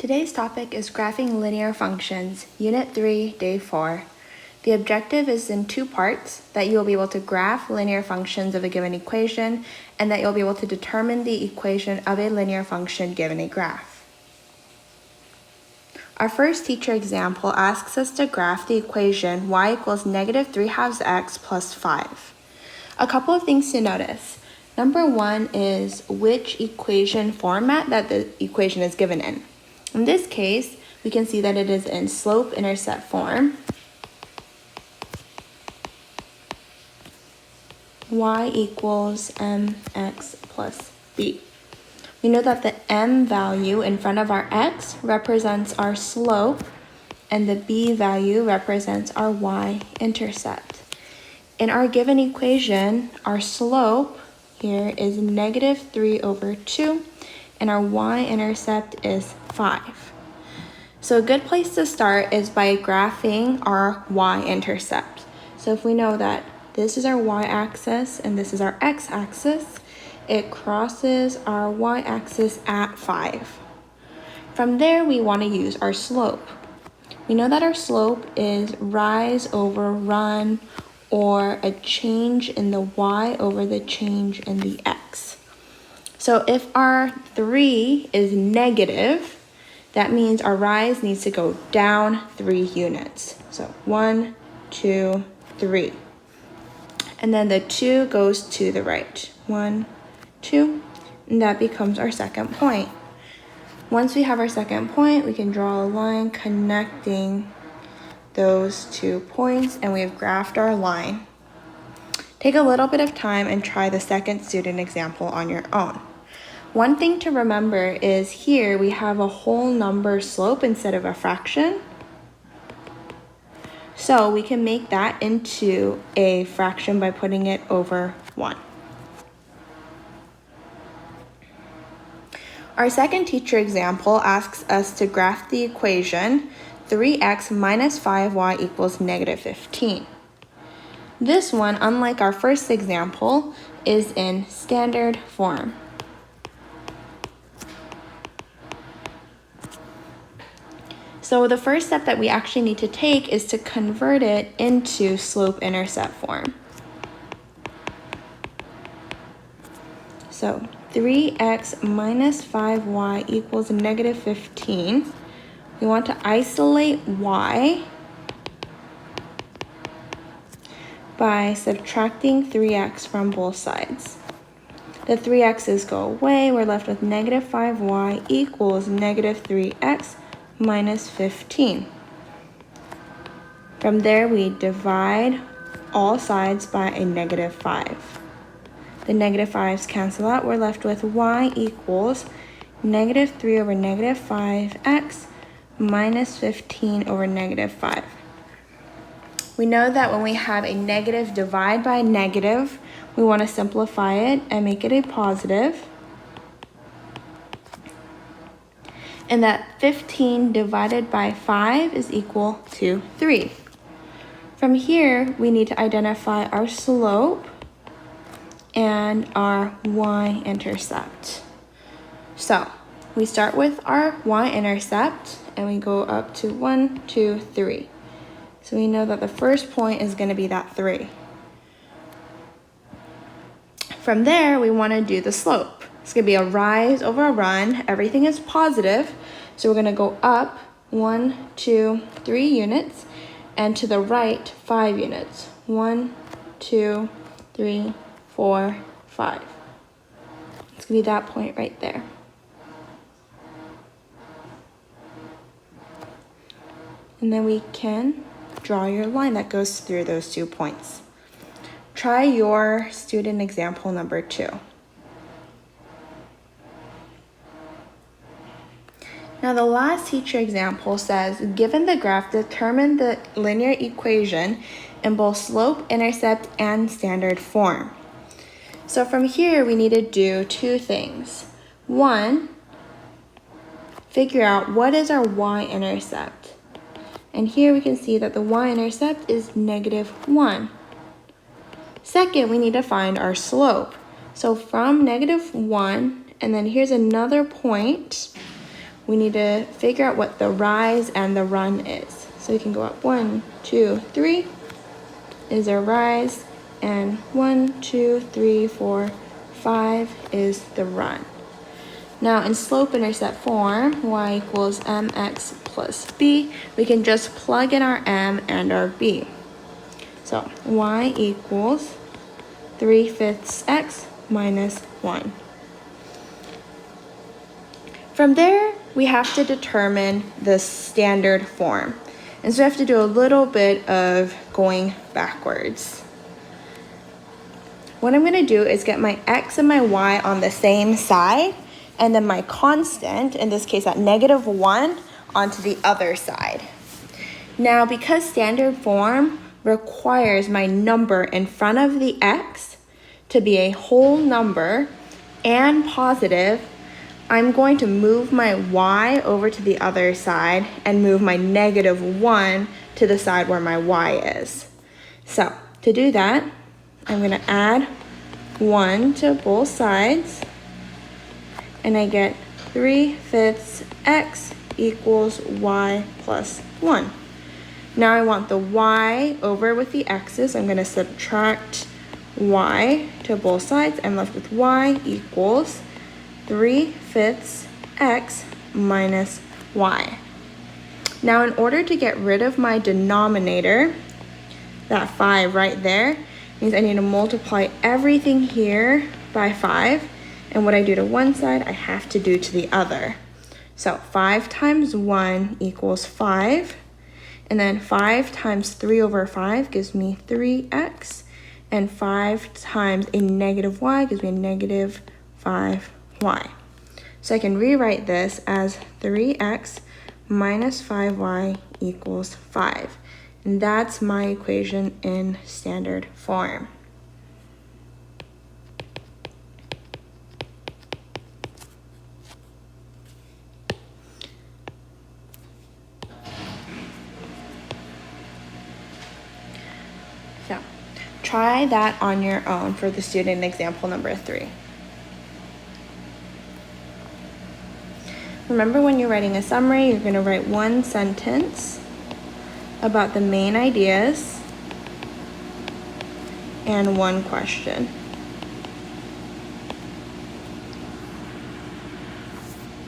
Today's topic is graphing linear functions, Unit 3, Day 4. The objective is in two parts, that you will be able to graph linear functions of a given equation, and that you'll be able to determine the equation of a linear function given a graph. Our first teacher example asks us to graph the equation y equals negative 3/2 x plus 5. A couple of things to notice. Number one is which equation format that the equation is given in. In this case, we can see that it is in slope-intercept form. Y equals mx plus b. We know that the m value in front of our x represents our slope, and the b value represents our y-intercept. In our given equation, our slope here is negative 3/2, and our y-intercept is 5. So a good place to start is by graphing our y-intercept. So if we know that this is our y-axis and this is our x-axis, it crosses our y-axis at 5. From there, we want to use our slope. We know that our slope is rise over run, or a change in the y over the change in the x. So if our 3 is negative, that means our rise needs to go down 3 units. So 1, 2, 3. And then the 2 goes to the right. 1, 2, and that becomes our second point. Once we have our second point, we can draw a line connecting those 2 points, and we have graphed our line. Take a little bit of time and try the second student example on your own. One thing to remember is here we have a whole number slope instead of a fraction. So we can make that into a fraction by putting it over 1. Our second teacher example asks us to graph the equation 3x minus 5y equals negative 15. This one, unlike our first example, is in standard form. So the first step that we actually need to take is to convert it into slope-intercept form. So 3x minus 5y equals negative 15. We want to isolate y by subtracting 3x from both sides. The 3x's go away. We're left with negative 5y equals negative 3x minus 15. From there, we divide all sides by a negative 5. The negative 5's cancel out. We're left with y equals negative 3 over negative 5x minus 15 over negative 5. We know that when we have a negative divide by a negative, we want to simplify it and make it a positive. And that 15 divided by 5 is equal to 3. From here, we need to identify our slope and our y-intercept. So we start with our y-intercept and we go up to 1, 2, 3. So we know that the first point is going to be that 3. From there, we want to do the slope. It's going to be a rise over a run. Everything is positive. So we're going to go up 1, 2, 3 units, and to the right 5 units. 1, 2, 3, 4, 5. It's going to be that point right there. And then we can draw your line that goes through those 2 points. Try your student example number 2. Now the last teacher example says, given the graph, determine the linear equation in both slope, intercept, and standard form. So from here, we need to do 2 things. 1, figure out what is our y-intercept. And here we can see that the y-intercept is negative 1. Second, we need to find our slope. So from negative 1, and then here's another point, we need to figure out what the rise and the run is. So we can go up 1, 2, 3 is our rise, and 1, 2, 3, 4, 5 is the run. Now in slope-intercept form, y equals mx plus b, we can just plug in our m and our b. So y equals 3/5 x minus 1. From there, we have to determine the standard form. And so we have to do a little bit of going backwards. What I'm going to do is get my x and my y on the same side, and then my constant, in this case at -1, onto the other side. Now, because standard form requires my number in front of the x to be a whole number and positive, I'm going to move my y over to the other side and move my -1 to the side where my y is. So to do that, I'm going to add 1 to both sides, and I get 3/5 x equals y plus 1. Now I want the y over with the x's. I'm going to subtract y to both sides. I'm left with y equals 3/5 x minus y. Now in order to get rid of my denominator, that 5 right there, means I need to multiply everything here by 5. And what I do to one side, I have to do to the other. So 5 times 1 equals 5. And then 5 times 3 over 5 gives me 3x. And 5 times a -y gives me a -5y. So I can rewrite this as 3x minus 5y equals 5. And that's my equation in standard form. So try that on your own for the student example number 3. Remember, when you're writing a summary, you're going to write one sentence about the main ideas and one question.